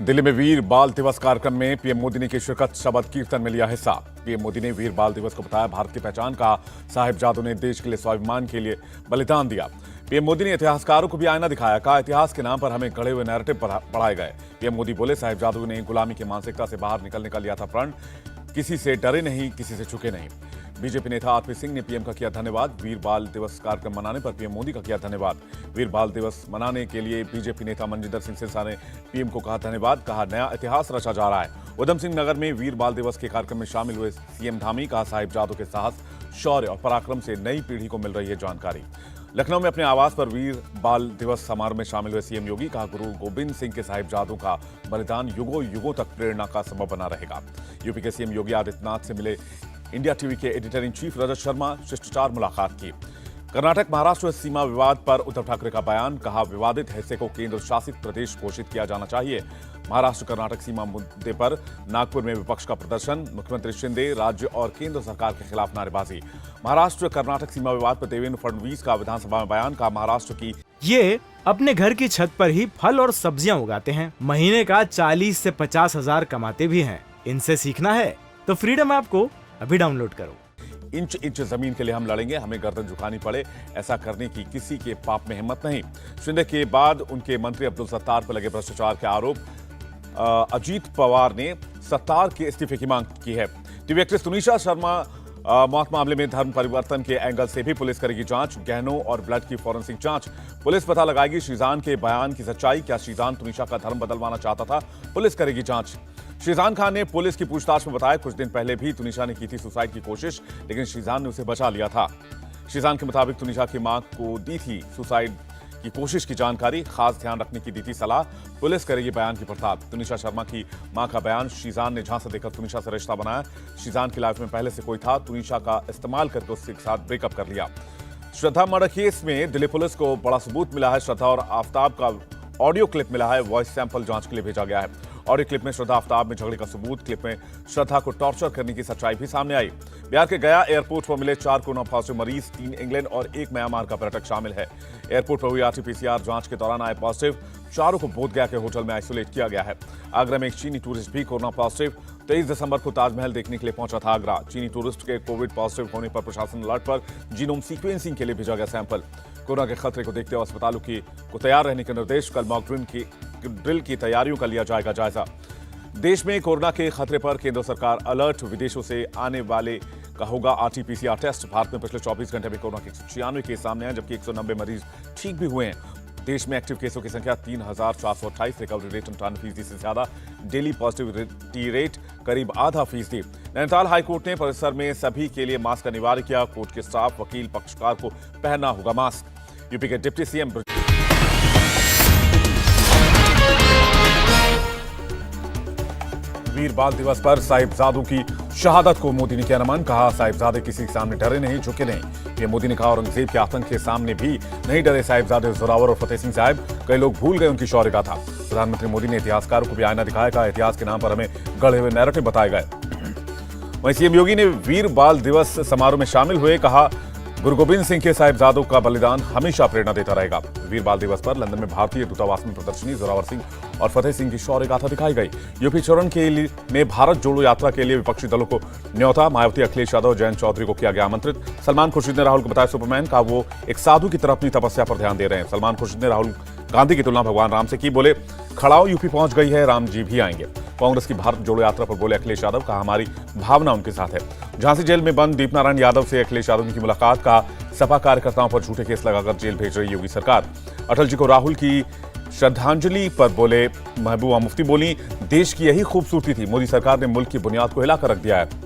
दिल्ली में वीर बाल दिवस कार्यक्रम में पीएम मोदी ने की शिरकत, शबद कीर्तन में लिया हिस्सा। पीएम मोदी ने वीर बाल दिवस को बताया भारत की पहचान, कहा साहिबजादों ने देश के लिए स्वाभिमान के लिए बलिदान दिया। पीएम मोदी ने इतिहासकारों को भी आईना दिखाया, कहा इतिहास के नाम पर हमें गढ़े हुए नैरेटिव पढ़ाए गए। पीएम मोदी बोले साहिबजादों ने गुलामी की मानसिकता से बाहर निकलने का लिया था प्रण, किसी से डरे नहीं, किसी से चुके नहीं। बीजेपी नेता आरपी सिंह ने पीएम का किया धन्यवाद। वीर बाल दिवस कार्यक्रम मनाने पर पीएम मोदी का किया धन्यवाद। वीर बाल दिवस मनाने के लिए बीजेपी नेता मनजिंदर सिंह सिरसा ने पीएम को कहा धन्यवाद, कहा नया इतिहास रचा जा रहा है। उधम सिंह नगर में वीर बाल दिवस के कार्यक्रम में शामिल हुए सीएम धामी, कहा साहिबजादों के साहस, शौर्य और पराक्रम से नई पीढ़ी को मिल रही है जानकारी। लखनऊ में अपने आवास पर वीर बाल दिवस समारोह में शामिल हुए सीएम योगी, कहा गुरु गोविंद सिंह के साहिबजादों का बलिदान युगों युगों तक प्रेरणा का सबब बना रहेगा। यूपी के सीएम योगी आदित्यनाथ से मिले इंडिया टीवी के editor in chief Rajat Sharma, शिष्टाचार मुलाकात की। कर्नाटक महाराष्ट्र सीमा विवाद पर उद्धव ठाकरे का बयान, कहा विवादित हिस्से को केंद्र शासित प्रदेश घोषित किया जाना चाहिए। महाराष्ट्र कर्नाटक सीमा मुद्दे पर नागपुर में विपक्ष का प्रदर्शन, मुख्यमंत्री शिंदे राज्य और केंद्र सरकार के खिलाफ नारेबाजी। महाराष्ट्र कर्नाटक सीमा विवाद पर देवेंद्र फडणवीस का विधानसभा में बयान, कहा महाराष्ट्र की ये अपने घर की छत पर ही फल और सब्जियां उगाते हैं, महीने का 40 से 50 हजार कमाते भी हैं। इनसे सीखना है तो फ्रीडम ऐप को अभी डाउनलोड करो। इंच इंच जमीन के लिए हम लड़ेंगे, हमें गर्दन झुकानी पड़े, ऐसा करने की किसी के पाप में हिम्मत नहीं। शिंदे के बाद उनके मंत्री अब्दुल सत्तार पर लगे भ्रष्टाचार के आरोप, अजीत पवार ने सत्तार के इस्तीफे की मांग की है। टीवी एक्ट्रेस तुनिशा शर्मा मौत मामले में धर्म परिवर्तन के एंगल से भी पुलिस करेगी जांच, गहनों और ब्लड की फॉरेंसिक जांच। पुलिस पता लगाएगी शीजान के बयान की सच्चाई, क्या शीजान तुनिशा का धर्म बदलवाना चाहता था, पुलिस करेगी जांच। शीजान खान ने पुलिस की पूछताछ में बताया कुछ दिन पहले भी तुनिशा ने की थी सुसाइड की कोशिश, लेकिन शीजान ने उसे बचा लिया था। शीजान के मुताबिक तुनिशा की मां को दी थी सुसाइड की कोशिश की जानकारी, खास ध्यान रखने की दी थी सलाह। पुलिस करेगी बयान की पड़ताल। तुनिशा शर्मा की मां का बयान, शीजान ने झांसा देकर तुनिशा से रिश्ता बनाया। शीजान की लाइफ में पहले से कोई था, तुनिशा का इस्तेमाल करके उसके साथ ब्रेकअप कर लिया। श्रद्धा मर्डर केस में दिल्ली पुलिस को बड़ा सबूत मिला है। श्रद्धा और आफ्ताब का ऑडियो क्लिप मिला है, वॉइस सैंपल जांच के लिए भेजा गया है। ऑडियो क्लिप में श्रद्धा आफ्ताब में झगड़े का सबूत, क्लिप में श्रद्धा को टॉर्चर करने की सच्चाई भी सामने आई। बिहार के गया एयरपोर्ट पर मिले 4 कोरोना पॉजिटिव मरीज, 3 इंग्लैंड और 1 म्यांमार का पर्यटक शामिल है। एयरपोर्ट पर हुई आरटीपीसीआर जांच के दौरान आए पॉजिटिव, चारों को बोधगया के होटल में आइसोलेट किया गया है। आगरा में एक चीनी टूरिस्ट भी कोरोना पॉजिटिव, 23 दिसंबर को ताजमहल देखने के लिए पहुंचा था आगरा। चीनी टूरिस्ट के कोविड पॉजिटिव होने पर प्रशासन अलर्ट पर, जीनोम सीक्वेंसिंग के लिए भेजा गया सैंपल। कोरोना के खतरे को देखते हुए अस्पतालों को तैयार रहने के निर्देश, कल मॉक ड्रिल की तैयारियों का लिया जाएगा जायजा। देश में कोरोना के खतरे पर केंद्र सरकार अलर्ट, विदेशों से आने वाले का होगा आरटीपीसीआर टेस्ट। भारत में पिछले 24 घंटे में कोरोना के 196 केस सामने आए, जबकि 190 मरीज ठीक भी हुए हैं। देश में एक्टिव केसों की संख्या 3,428, रिकवरी रेट 98% से ज्यादा, डेली पॉजिटिविटी रेट करीब आधा फीसदी। नैनीताल हाईकोर्ट ने परिसर में सभी के लिए मास्क अनिवार्य किया, कोर्ट के स्टाफ, वकील, पक्षकार को पहनना होगा मास्क। यूपी के डिप्टी सीएम वीर बाल दिवस पर साहिबजादों की शहादत को मोदी ने किया नमन, कहा साहिबजादे किसी के सामने डरे नहीं, झुके नहीं। पीएम मोदी ने कहा औरंगजेब के आतंक के सामने भी नहीं डरे साहिबजादे जोरावर और फतेह सिंह साहब, कई लोग भूल गए उनकी शौर्य गाथा। प्रधानमंत्री मोदी ने इतिहासकारों को भी आईना दिखाया, कहा इतिहास के नाम पर हमें गढ़े हुए नैरेटिव बताए गए। वहीं सीएम योगी ने वीर बाल दिवस समारोह में शामिल हुए, कहा गुरु गोविंद सिंह के साहिबजादों का बलिदान हमेशा प्रेरणा देता रहेगा। वीर बाल दिवस पर लंदन में भारतीय दूतावास में प्रदर्शनी, जोरावर सिंह और फतेह सिंह की शौर्य गाथा दिखाई गई। यूपी चरण के लिए में भारत जोड़ो यात्रा के लिए विपक्षी दलों को न्योता, मायावती, अखिलेश यादव, जयंत चौधरी को किया गया आमंत्रित। सलमान खुर्शीद ने राहुल को बताया सुपरमैन, का वो एक साधु की तरह अपनी तपस्या पर ध्यान दे रहे हैं। सलमान खुर्शीद ने राहुल गांधी की तुलना भगवान राम से की, बोले खड़ाओ यूपी पहुंच गई है, राम जी भी आएंगे। कांग्रेस की भारत जोड़ो यात्रा पर बोले अखिलेश यादव, कहा हमारी भावना उनके साथ है। झांसी जेल में बंद दीपनारायण यादव से अखिलेश यादव की मुलाकात, कहा सपा कार्यकर्ताओं पर झूठे केस लगाकर जेल भेज रही योगी सरकार। अटल जी को राहुल की श्रद्धांजलि पर बोले महबूबा मुफ्ती बोली देश की यही खूबसूरती थी, मोदी सरकार ने मुल्क की बुनियाद को हिलाकर रख दिया है।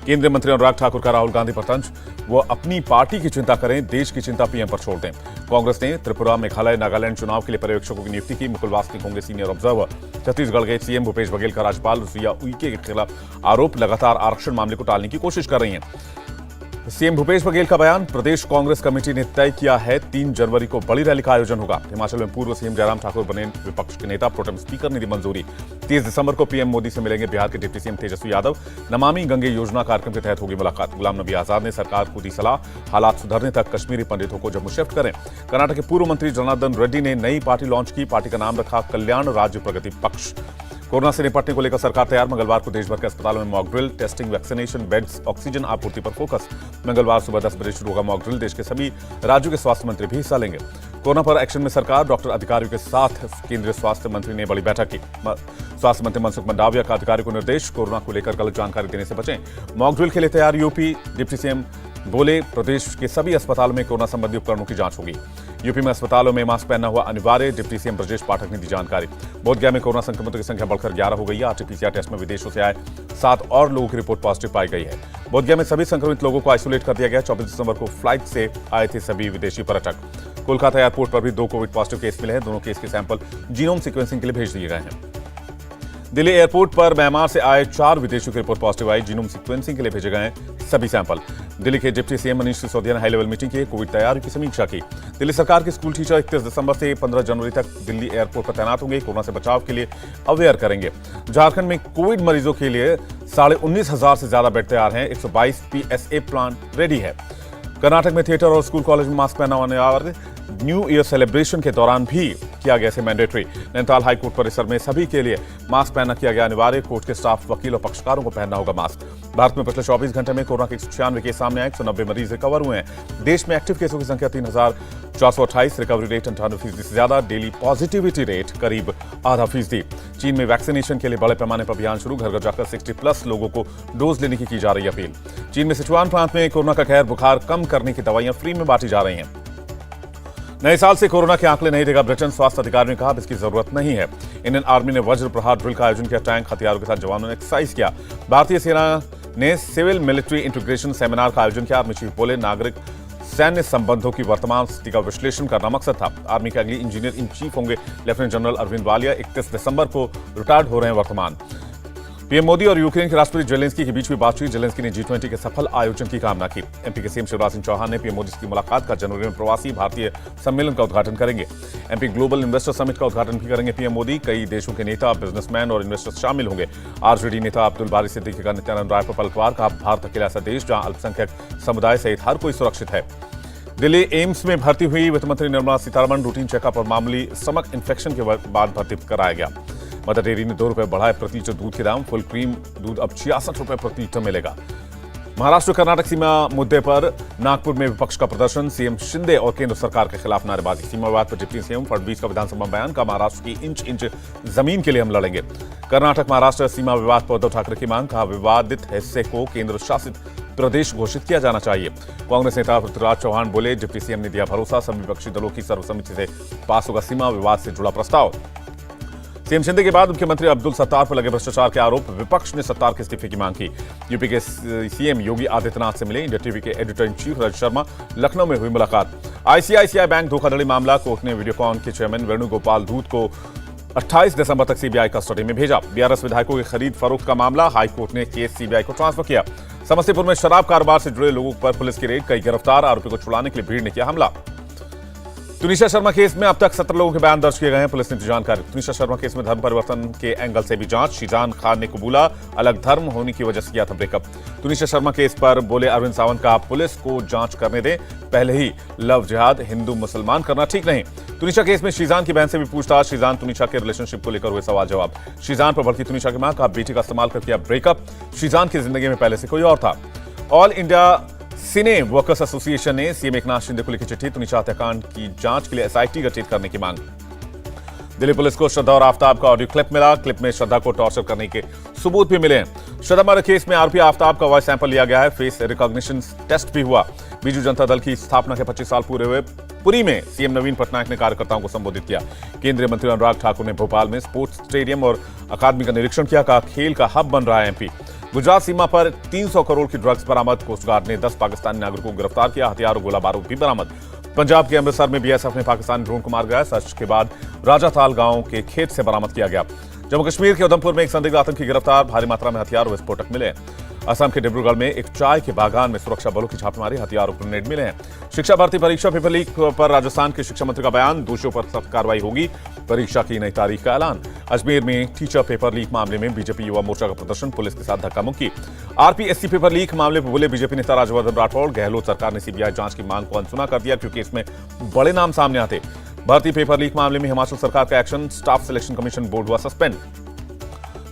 केंद्रीय मंत्री अनुराग ठाकुर का राहुल गांधी पर तंज, वो अपनी पार्टी की चिंता करें, देश की चिंता पीएम पर छोड़ दें। कांग्रेस ने त्रिपुरा, मेघालय, नागालैंड चुनाव के लिए पर्यवेक्षकों की नियुक्ति की, मुकुल वासनिक होंगे सीनियर ऑब्जर्वर। छत्तीसगढ़ के सीएम भूपेश बघेल का राज्यपाल रुसिया उइके के खिलाफ आरोप, लगातार आरक्षण मामले को टालने की कोशिश कर रही हैं। सीएम भूपेश बघेल का बयान। प्रदेश कांग्रेस कमेटी ने तय किया है 3 जनवरी को बड़ी रैली का आयोजन होगा। हिमाचल में पूर्व सीएम जयराम ठाकुर बने विपक्ष के नेता, प्रोटेम स्पीकर ने दी मंजूरी। 30 दिसंबर को पीएम मोदी से मिलेंगे बिहार के डिप्टी सीएम तेजस्वी यादव। नमामि गंगे योजना कार्यक्रम के तहत होगी मुलाकात। गुलाम नबी आजाद ने सरकार को दी सलाह, हालात सुधरने तक कश्मीरी पंडितों को जम्मू शिफ्ट करें। कर्नाटक के पूर्व मंत्री जनार्दन रेड्डी ने नई पार्टी लॉन्च की। पार्टी का नाम रखा कल्याण राज्य प्रगति पक्ष। कोरोना से निपटने को लेकर सरकार तैयार। मंगलवार को देश भर के अस्पतालों में mock drill, testing, vaccination, beds, oxygen आपूर्ति पर फोकस। मंगलवार सुबह 10 बजे शुरू होगा मॉक ड्रिल। देश के सभी राज्यों के स्वास्थ्य मंत्री भी हिस्सा लेंगे। कोरोना पर एक्शन में सरकार। डॉक्टर अधिकारियों के साथ केंद्रीय स्वास्थ्य मंत्री ने बड़ी बैठक की। स्वास्थ्य मंत्री मनसुख मंडाविया का अधिकारियों को निर्देश, कोरोना को लेकर गलत जानकारी देने से बचें। मॉक ड्रिल के लिए तैयार यूपी। डिप्टी सीएम बोले, प्रदेश के सभी अस्पतालों में कोरोना संबंधी उपकरणों की जांच होगी। यूपी में अस्पतालों में मास्क पहनना हुआ अनिवार्य। डिप्टी सीएम ब्रजेश पाठक ने दी जानकारी। बोधगया में कोरोना संक्रमितों की संख्या बढ़कर 11 हो गई है। आरटीपीसीआर टेस्ट में विदेशों से आए 7 और लोगों की रिपोर्ट पॉजिटिव पाई गई है। बोधगया में सभी संक्रमित लोगों को आइसोलेट कर दिया गया। 24 दिसंबर को फ्लाइट से आए थे सभी विदेशी पर्यटक। कोलकाता एयरपोर्ट पर भी 2 कोविड पॉजिटिव केस मिले हैं। दोनों केस के सैंपल जीनोम सीक्वेंसिंग के लिए भेज दिए गए हैं। दिल्ली एयरपोर्ट पर म्यांमार से आए 4 विदेशियों की रिपोर्ट पॉजिटिव आई। जीनोम सीक्वेंसिंग के लिए भेजे गए सभी सैंपल। दिल्ली के डिप्टी सीएम मनीष सिसोदिया ने हाई लेवल मीटिंग की, कोविड तैयारियों की समीक्षा की। दिल्ली सरकार के स्कूल टीचर 31 दिसंबर से 15 जनवरी तक दिल्ली एयरपोर्ट पर तैनात होंगे। कोरोना से बचाव के लिए अवेयर करेंगे। झारखंड में कोविड मरीजों के लिए 19,500 से ज्यादा बेड तैयार हैं। 122 पीएसए प्लान रेडी है। कर्नाटक में थिएटर और स्कूल कॉलेज में मास्क पहना अनिवार्य। न्यू ईयर सेलिब्रेशन के दौरान भी किया गया इसे मैंडेटरी। नैनीताल हाईकोर्ट परिसर में सभी के लिए मास्क पहनना किया गया अनिवार्य। कोर्ट के स्टाफ, वकील और पक्षकारों को पहनना होगा मास्क। भारत में पिछले 24 घंटे में कोरोना के 196 केस सामने आए। 190 मरीज रिकवर हुए हैं। देश में एक्टिव केसों की संख्या 3,428। रिकवरी रेट 98% से ज्यादा। डेली पॉजिटिविटी रेट करीब आधा फीसदी। चीन में वैक्सीनेशन के लिए बड़े पैमाने पर अभियान शुरू। घर घर जाकर 60+ लोगों को डोज लेने की जा रही अपील। चीन में सिचुआन प्रांत में कोरोना का कहर, बुखार कम करने की दवाइयां फ्री में बांटी जा रही हैं। नए साल से कोरोना के आंकड़े नहीं देगा ब्रिटेन। स्वास्थ्य अधिकारियों ने कहा अब इसकी जरूरत नहीं है। इंडियन आर्मी ने वज्र प्रहार ड्रिल का आयोजन किया। टैंक हथियारों के साथ जवानों ने एक्सरसाइज किया। भारतीय सेना ने सिविल मिलिट्री इंटीग्रेशन सेमिनार का आयोजन किया। आर्मी चीफ बोले, नागरिक सैन्य संबंधों की वर्तमान स्थिति का विश्लेषण करना मकसद था। आर्मी के अगले इंजीनियर इन चीफ होंगे लेफ्टिनेंट जनरल अरविंद वालिया। 31 दिसंबर को रिटायर्ड हो रहे हैं वर्तमान। पीएम मोदी और यूक्रेन के राष्ट्रपति जेलेंस्की के बीच हुई बातचीत। जेलेंस्की ने G20 के सफल आयोजन की कामना की। एमपी के सीएम शिवराज सिंह चौहान ने पीएम मोदी की मुलाकात का। जनवरी में प्रवासी भारतीय सम्मेलन का उद्घाटन करेंगे। एमपी ग्लोबल इन्वेस्टर समिट का उद्घाटन भी करेंगे पीएम मोदी। कई देशों के नेता, बिजनेसमैन और इन्वेस्टर्स शामिल होंगे। आरजेडी नेता अब्दुल बारी सिद्दीकी का नित्यानंद राय पर पलटवार। कहा, भारत अकेला ऐसा देश जहां अल्पसंख्यक समुदाय सहित हर कोई सुरक्षित है। दिल्ली एम्स में भर्ती हुई वित्त मंत्री निर्मला सीतारमण। रूटीन चेकअप और मामूली स्टमक इन्फेक्शन के बाद भर्ती कराया गया। मदर डेयरी ने 2 रुपए बढ़ाए प्रति लीटर दूध के दाम। फुल क्रीम दूध अब 66 रुपए प्रति लीटर मिलेगा। महाराष्ट्र कर्नाटक सीमा मुद्दे पर नागपुर में विपक्ष का प्रदर्शन। सीएम शिंदे और केंद्र सरकार के खिलाफ नारेबाजी। सीमा विवाद पर डिप्टी सीएम फडणवीस का विधानसभा बयान। का महाराष्ट्र की इंच जमीन के लिए हम लड़ेंगे। कर्नाटक महाराष्ट्र सीमा विवाद पर उद्धव ठाकरे की मांग। कहा, विवादित हिस्से को केंद्र शासित प्रदेश घोषित किया जाना चाहिए। कांग्रेस नेता पृथ्वीराज चौहान बोले, डिप्टी सीएम ने दिया भरोसा, सभी विपक्षी दलों की सर्वसम्मति से पास होगा सीमा विवाद से जुड़ा प्रस्ताव। सीएम शिंदे के बाद मुख्यमंत्री अब्दुल सत्तार पर लगे भ्रष्टाचार के आरोप। विपक्ष ने सत्तार के इस्तीफे की मांग की। यूपी के सीएम योगी आदित्यनाथ से मिले। इंडिया टीवी के editor in chief Rajat Sharma. Lucknow में हुई मुलाकात। आईसीआईसीआई बैंक धोखाधड़ी मामला। कोर्ट ने वीडियोकॉन के चेयरमैन वेणुगोपाल धूत को 28 दिसंबर तक सीबीआई कस्टडी में भेजा। बीआरएस विधायकों की खरीद फरोख्त का मामला। हाईकोर्ट ने केस सीबीआई को ट्रांसफर किया। समस्तीपुर में शराब कारोबार से जुड़े लोगों पर पुलिस की रेड। कई गिरफ्तार। आरोपी को छुड़ाने के लिए भीड़ ने किया हमला। तुनिशा शर्मा केस में अब तक 17 लोगों के बयान दर्ज किए गए हैं। पुलिस ने दी जानकारी। तुनिशा शर्मा केस में धर्म परिवर्तन के एंगल से भी जांच। शीजान खान ने कबूला, अलग धर्म होने की वजह से किया था ब्रेकअप। तुनिशा शर्मा केस पर बोले अरविंद सावंत, का पुलिस को जांच करने दें। पहले ही लव जिहाद हिंदू मुसलमान करना ठीक नहीं। तुनिशा केस में शीजान की बहन से भी पूछताछ। शीजान तुनिशा के रिलेशनशिप को लेकर हुए सवाल जवाब। शीजान पर भड़की तुनिशा की मां। कहा, बेटी का इस्तेमाल कर किया ब्रेकअप। शीजान की जिंदगी में पहले से कोई और था। ऑल इंडिया सिने वर्कर्स एसोसिएशन ने सीएम एकनाथ शिंदे को लिखी चिट्ठी। तुनिशा हत्याकांड की जांच के लिए एसआईटी गठित करने की मांग। दिल्ली पुलिस को श्रद्धा और आफ्ताब का ऑडियो क्लिप मिला। क्लिप में श्रद्धा को टॉर्चर करने के सबूत भी मिले हैं। श्रद्धा मर्डर केस में आरोपी आफ्ताब का वॉइस सैंपल लिया गया है। फेस रिकॉग्निशन टेस्ट भी हुआ। बीजू जनता दल की स्थापना के 25 साल पूरे हुए पुरी में सीएम नवीन पटनायक ने कार्यकर्ताओं को संबोधित किया। केंद्रीय मंत्री अनुराग ठाकुर ने भोपाल में स्पोर्ट्स स्टेडियम और अकादमी का निरीक्षण किया। कहा, खेल का हब बन रहा है एमपी। गुजरात सीमा पर 300 करोड़ की ड्रग्स बरामद। कोस्ट गार्ड ने 10 पाकिस्तानी नागरिकों को गिरफ्तार किया। हथियार और गोला बारूद भी बरामद। पंजाब के अमृतसर में बीएसएफ ने पाकिस्तानी ड्रोन को मार गिराया। सर्च के बाद राजाताल गांव के खेत से बरामद किया गया। जम्मू कश्मीर के उधमपुर में एक संदिग्ध आतंकी गिरफ्तार। भारी मात्रा में हथियार और विस्फोटक मिले। असम के डिब्रूगढ़ में एक चाय के बागान में सुरक्षा बलों की छापेमारी, हथियार और ग्रेनेड मिले हैं। शिक्षा भर्ती परीक्षा पेपर लीक पर राजस्थान के शिक्षा मंत्री का बयान, दोषियों पर सख्त कार्रवाई होगी, परीक्षा की नई तारीख का ऐलान। अजमेर में टीचर पेपर लीक मामले में बीजेपी युवा मोर्चा का प्रदर्शन, पुलिस के साथ धक्का मुक्की। आरपीएससी पेपर लीक मामले पर बोले बीजेपी नेता राज्यवर्धन राठौड़, गहलोत सरकार ने सीबीआई जांच की मांग को अनसुना कर दिया क्योंकि इसमें बड़े नाम सामने आते। भर्ती पेपर लीक मामले में हिमाचल सरकार का action, staff selection commission board हुआ सस्पेंड।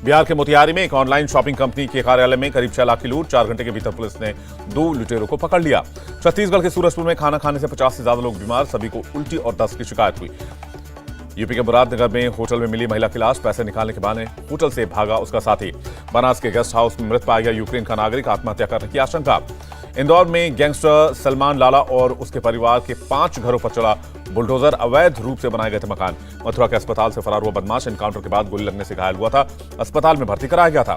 बिहार के मोतिहारी में एक ऑनलाइन शॉपिंग कंपनी के कार्यालय में करीब 6 लाख की लूट, 4 घंटे के भीतर पुलिस ने 2 लुटेरों को पकड़ लिया। छत्तीसगढ़ के सूरजपुर में खाना खाने से 50 से ज्यादा लोग बीमार, सभी को उल्टी और दस्त की शिकायत हुई। यूपी के मुरादनगर में होटल में मिली महिला की लाश, पैसे निकालने के बहाने होटल से भागा उसका साथी। बनास के गेस्ट हाउस में मृत पाया गया यूक्रेन का नागरिक, आत्महत्या करने की आशंका। इंदौर में गैंगस्टर सलमान लाला और उसके परिवार के 5 घरों पर चला बुलडोजर, अवैध रूप से बनाए गए थे मकान। मथुरा के अस्पताल से फरार हुआ बदमाश एनकाउंटर के बाद गोली लगने से घायल हुआ था, अस्पताल में भर्ती कराया गया था।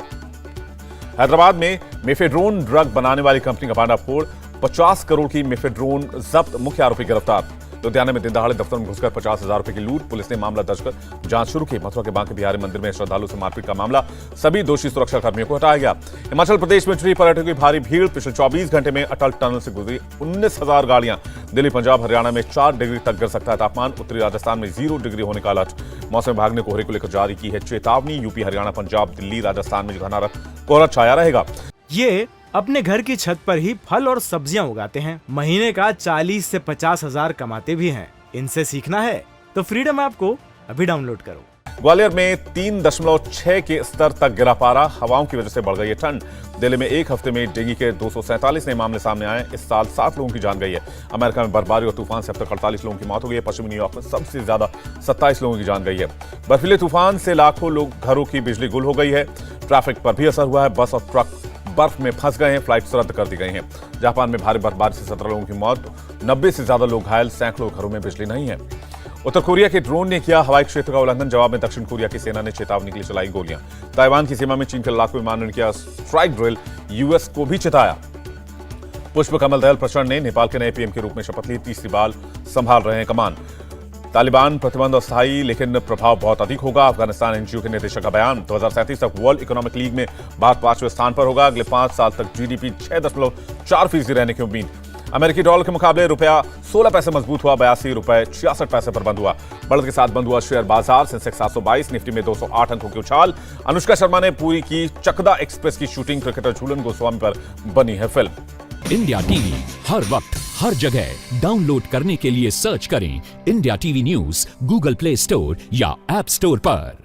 हैदराबाद में मेफेड्रोन ड्रग बनाने वाली कंपनी का भांडाफोड़, 50 करोड़ की मेफेड्रोन जब्त, मुख्य आरोपी गिरफ्तार। लुधियाना में दिन दहाड़े दफ्तर में घुसकर 50,000 रुपए की लूट, पुलिस ने मामला दर्ज कर जांच शुरू की। मथुरा के बांके बिहारी मंदिर में श्रद्धालु से मारपीट का मामला, सभी दोषी सुरक्षा कर्मियों को हटाया गया। हिमाचल प्रदेश में जुड़ी पर्यटकों की भारी भीड़, पिछले 24 घंटे में अटल टनल से गुजरी 19,000 गाड़ियां। दिल्ली, पंजाब, हरियाणा में 4 डिग्री तक गिर सकता है तापमान, उत्तरी राजस्थान में 0 डिग्री होने का अलर्ट। मौसम विभाग ने कोहरे को लेकर जारी की है चेतावनी, यूपी, हरियाणा, पंजाब, दिल्ली, राजस्थान में घना कोहरा छाया रहेगा। ये अपने घर की छत पर ही फल और सब्जियां उगाते हैं, महीने का 40 से 50 हजार कमाते भी हैं। इनसे सीखना है तो फ्रीडम ऐप को अभी डाउनलोड करो। ग्वालियर में 3.6 के स्तर तक गिरा पारा, हवाओं की वजह से बढ़ गई है ठंड। दिल्ली में एक हफ्ते में डेंगू के 247 नए मामले सामने आए। इस साल 7 लोगों की जान गई है। अमेरिका में बर्फबारी और तूफान से अब तक 48 लोगों की मौत हो गई है। पश्चिमी न्यूयॉर्क में सबसे ज्यादा 27 लोगों की जान गई है। बर्फीले तूफान से लाखों लोग घरों की बिजली गुल हो गई है। ट्रैफिक पर भी असर हुआ है। बस और ट्रक बर्फ में फंस गए हैं, फ्लाइट्स रद्द कर दी गई हैं। जापान में भारी बर्फबारी से 17 लोगों की मौत, 90 से ज्यादा लोग घायल, सैकड़ों घरों में बिजली नहीं है। उत्तर कोरिया के ड्रोन ने किया हवाई क्षेत्र का उल्लंघन, जवाब में दक्षिण कोरिया की सेना ने चेतावनी के लिए चलाई गोलियां। ताइवान की सीमा में चीन के लड़ाकू विमानों ने किया स्ट्राइक ड्रिल, यूएस को भी चेताया। पुष्प कमल दहल प्रचंड ने नेपाल के नए पीएम के रूप में शपथ ली, तीसरी बार संभाल रहे हैं कमान। तालिबान प्रतिबंध अस्थायी लेकिन प्रभाव बहुत अधिक होगा, अफगानिस्तान एनजीओ के निदेशक का बयान। 2037 तक वर्ल्ड इकोनॉमिक लीग में भारत 5वें स्थान पर होगा। अगले 5 साल तक जीडीपी 6.4% रहने की उम्मीद। अमेरिकी डॉलर के मुकाबले रुपया 16 पैसे मजबूत हुआ, 82 रुपए 66 पैसे पर बंद हुआ। बढ़त के साथ बंद हुआ शेयर बाजार, सेंसेक्स 722, निफ्टी में 208 अंकों की उछाल। अनुष्का शर्मा ने पूरी की चकदा एक्सप्रेस की शूटिंग, क्रिकेटर झूलन गोस्वामी पर बनी है फिल्म। इंडिया टीवी हर वक्त हर जगह डाउनलोड करने के लिए सर्च करें India TV news Google play store या ऐप स्टोर पर।